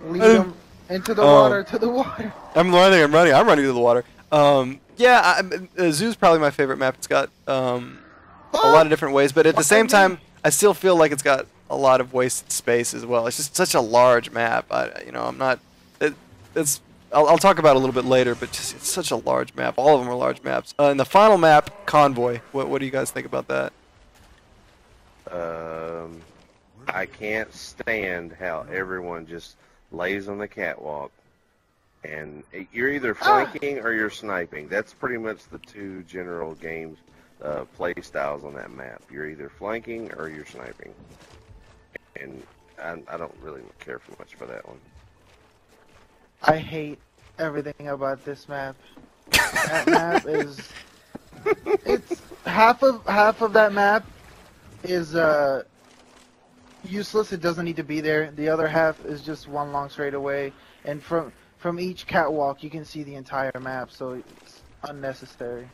Lead them into the water, to the water. I'm running. I'm running to the water. Yeah, Zoo's probably my favorite map. It's got a lot of different ways, but at the same time, I still feel like it's got a lot of wasted space as well. It's just such a large map. I'm not. I'll talk about it a little bit later, but just it's such a large map. All of them are large maps. And the final map, Convoy. What do you guys think about that? I can't stand how everyone just lays on the catwalk, and you're either flanking or you're sniping. That's pretty much the two general games play styles on that map. You're either flanking or you're sniping, and I don't really care for much for that one. I hate everything about this map. That map is, it's half of that map is useless. It doesn't need to be there. The other half is just one long straightaway, and from each catwalk you can see the entire map, so it's unnecessary.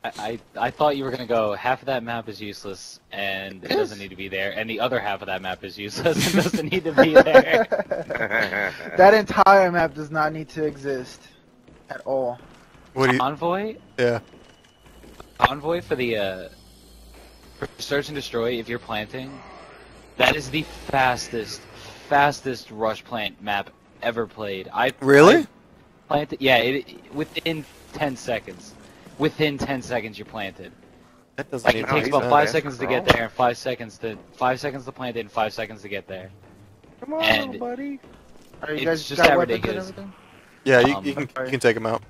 I thought you were gonna go half of that map is useless and it doesn't need to be there, and the other half of that map is useless and doesn't need to be there. That entire map does not need to exist at all. Convoy? Yeah. Convoy for the for search and destroy. If you're planting, that is the fastest rush plant map ever played. Really? Planted. Yeah, within 10 seconds. Within 10 seconds, you're planted. That doesn't Like even it takes make about sense. 5 seconds to get there, and 5 seconds to plant it, and 5 seconds to get there. Come on, And buddy. Are you it's guys just got that weapons and ridiculous. everything? Yeah, you can take them out.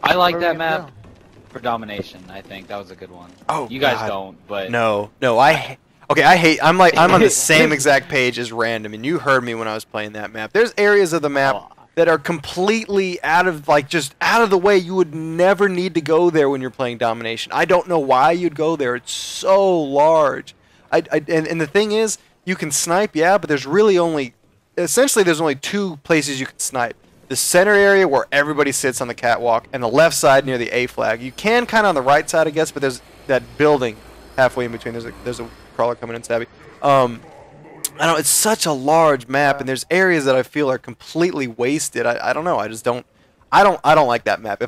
I like Where that we gonna map for domination. I think that was a good one. Oh, you guys God. don't, but No, I'm on the same exact page as Random, and you heard me when I was playing that map. There's areas of the map that are completely out of the way. You would never need to go there when you're playing domination. I don't know why you'd go there. It's so large. And the thing is, you can snipe, yeah, but there's only two places you can snipe. The center area where everybody sits on the catwalk, and the left side near the A flag. You can kind of on the right side, I guess, but there's that building halfway in between. There's a crawler coming in, Stabby. I know it's such a large map, and there's areas that I feel are completely wasted. I don't know. I just don't. I don't like that map.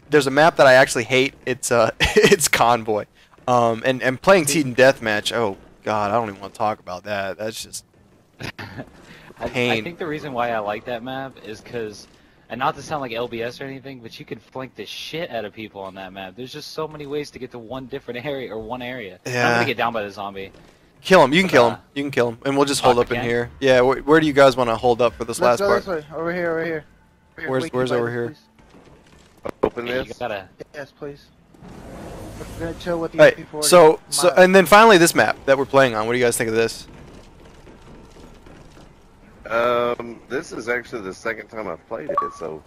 There's a map that I actually hate. It's it's Convoy. And playing Team Deathmatch. Oh God, I don't even want to talk about that. That's just pain. I think the reason why I like that map is because, and not to sound like LBS or anything, but you can flank the shit out of people on that map. There's just so many ways to get to one different area or one area. Yeah. I'm gonna get down by the zombie. Kill him. You can kill him. You can kill him, and we'll just hold up in here. Yeah. Where do you guys want to hold up for this last part? Let's go this way. Over here. Where's over here? Please. Open You this. gotta. Yes, please. We're gonna chill with the Right. MP40. So and then finally this map that we're playing on. What do you guys think of this? This is actually the second time I've played it, so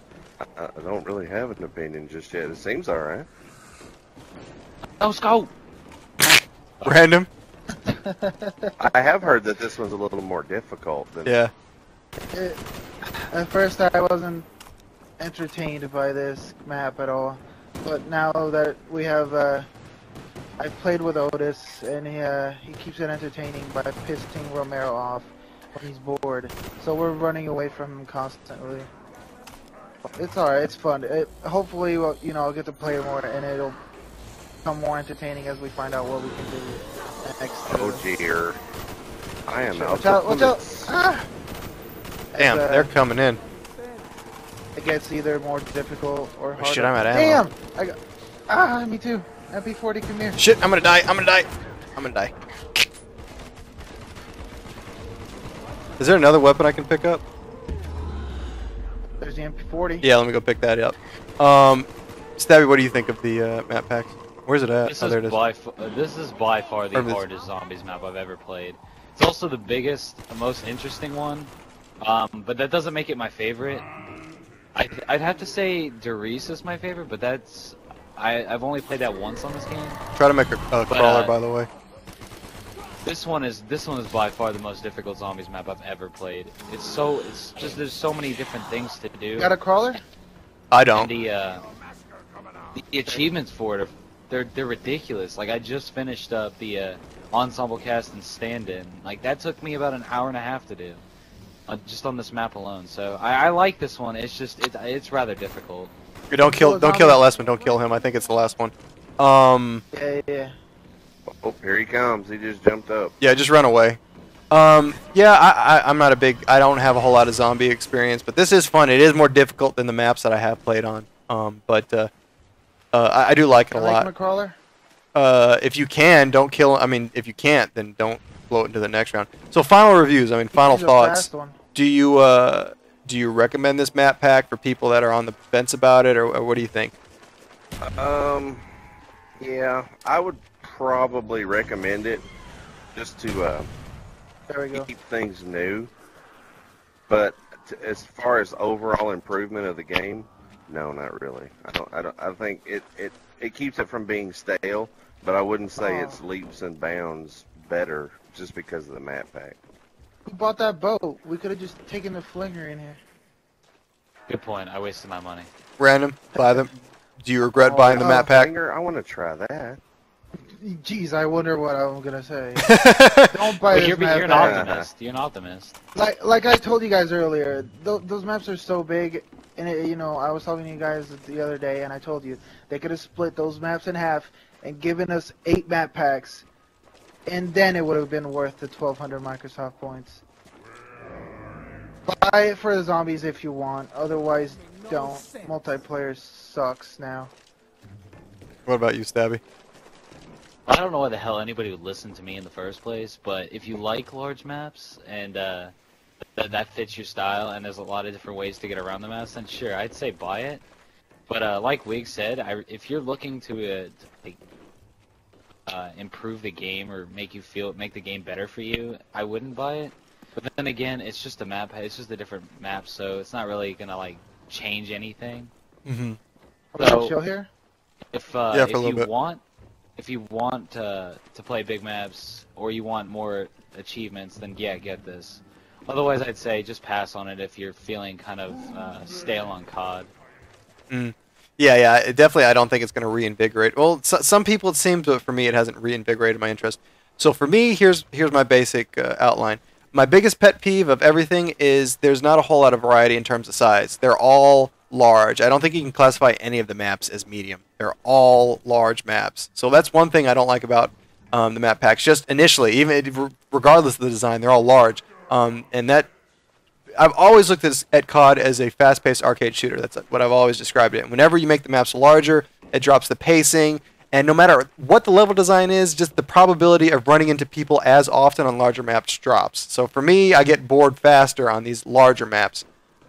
I don't really have an opinion just yet. It seems alright. Let's go. Random. I have heard that this one's a little more difficult than. Yeah. At first, I wasn't entertained by this map at all, but now that we have, I played with Otis, and he keeps it entertaining by pissing Romero off when he's bored. So we're running away from him constantly. It's alright. It's fun. Hopefully, I'll get to play more, and it'll become more entertaining as we find out what we can do next. Oh dear. I am out. Watch out! Ah! Damn, they're coming in. It gets either more difficult or harder. Shit, I'm out of ammo. Damn! Me too. MP40, come here. Shit, I'm gonna die. Is there another weapon I can pick up? There's the MP40. Yeah, let me go pick that up. Stabby, what do you think of the map pack? Where's it at? This Oh, there it is. this is by far the hardest zombies map I've ever played. It's also the biggest, the most interesting one, but that doesn't make it my favorite. I'd have to say Derice is my favorite, but I've only played that once on this game. Try to make a crawler, by the way. This one is by far the most difficult zombies map I've ever played. It's just there's so many different things to do. Got a crawler? I don't. And the achievements for it they're ridiculous. Like I just finished up the ensemble cast and stand-in. Like that took me about an hour and a half to do. just on this map alone. So I like this one. It's just it's rather difficult. Don't kill that last one. Don't kill him. I think it's the last one. Yeah. Oh, here he comes. He just jumped up. Yeah, just run away. Yeah, I'm not a big. I don't have a whole lot of zombie experience, but this is fun. It is more difficult than the maps that I have played on. But I do like it a lot. Crawler? If you can, don't kill. I mean, if you can't, then don't blow it into the next round. So final reviews. I mean, final thoughts. Do you recommend this map pack for people that are on the fence about it, or what do you think? Yeah, I would probably recommend it just to there we go. keep things new. But as far as overall improvement of the game, no, not really. I think it keeps it from being stale, but I wouldn't say it's leaps and bounds better just because of the map pack. Who bought that boat? We could have just taken the flinger in here. Good point. I wasted my money. Random, buy them. Do you regret buying the map pack? Flinger, I want to try that. Jeez, I wonder what I'm gonna say. Don't buy this You're map an pack. optimist. You're an optimist. Like I told you guys earlier, those maps are so big, and I was talking to you guys the other day, and I told you they could have split those maps in half and given us 8 map packs, and then it would have been worth the 1,200 Microsoft points. Buy it for the zombies if you want, otherwise don't. Multiplayer sucks now. What about you, Stabby? I don't know why the hell anybody would listen to me in the first place, but if you like large maps and that fits your style, and there's a lot of different ways to get around the maps, then sure, I'd say buy it. But like Wig said, if you're looking to improve the game or make the game better for you, I wouldn't buy it. But then again, it's just a map. It's just a different map, so it's not really gonna like change anything. Mm-hmm. So, chill here. If you want to play big maps or you want more achievements, then yeah, get this. Otherwise, I'd say just pass on it if you're feeling kind of stale on COD. Yeah, definitely. I don't think it's going to reinvigorate. Well, some people it seems, but for me, it hasn't reinvigorated my interest. So for me, here's my basic outline. My biggest pet peeve of everything is there's not a whole lot of variety in terms of size. They're all large. I don't think you can classify any of the maps as medium. They're all large maps. So that's one thing I don't like about the map packs. Just initially, even regardless of the design, they're all large. And that I've always looked at COD as a fast-paced arcade shooter. That's what I've always described it. And whenever you make the maps larger, it drops the pacing. And no matter what the level design is, just the probability of running into people as often on larger maps drops. So for me, I get bored faster on these larger maps.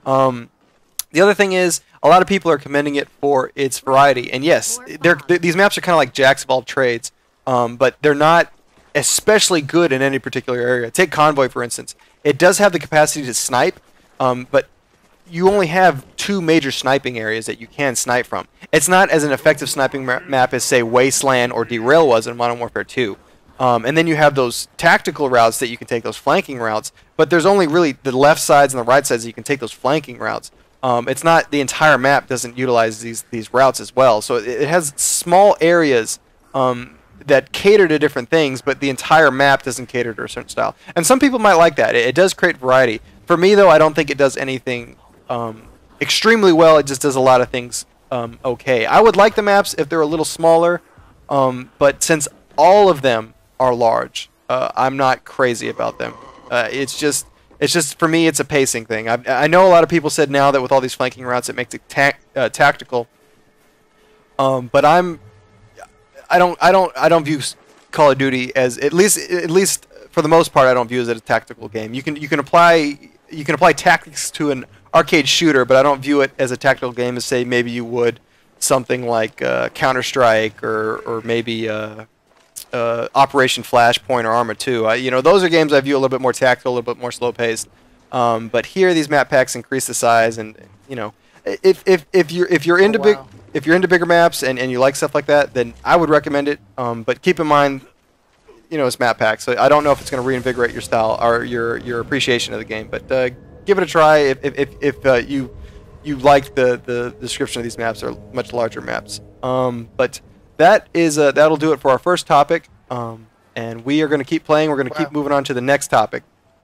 The other thing is, a lot of people are commending it for its variety. And yes, these maps are kind of like jacks of all trades, but they're not especially good in any particular area. Take Convoy, for instance. It does have the capacity to snipe, but you only have 2 major sniping areas that you can snipe from. It's not as an effective sniping map as, say, Wasteland or Derail was in Modern Warfare 2. And then you have those tactical routes that you can take, those flanking routes, but there's only really the left sides and the right sides that you can take those flanking routes. It's not the entire map doesn't utilize these routes as well. So it has small areas that cater to different things, but the entire map doesn't cater to a certain style. And some people might like that. It does create variety. For me, though, I don't think it does anything extremely well. It just does a lot of things okay. I would like the maps if they're a little smaller, but since all of them are large, I'm not crazy about them. It's just for me, it's a pacing thing. I know a lot of people said now that with all these flanking routes, it makes it tactical. But I don't view Call of Duty as at least for the most part I don't view it as a tactical game. You can apply tactics to an arcade shooter, but I don't view it as a tactical game as say maybe you would something like Counter-Strike or maybe Operation Flashpoint or Arma 2. Those are games I view a little bit more tactical, a little bit more slow-paced. But here, these map packs increase the size, and if you're into bigger maps and you like stuff like that, then I would recommend it. But keep in mind, it's map packs, so I don't know if it's going to reinvigorate your style or your appreciation of the game. But give it a try if you like the description of these maps are much larger maps. But that'll do it for our first topic. And we are going to keep playing. We're going to keep moving on to the next topic.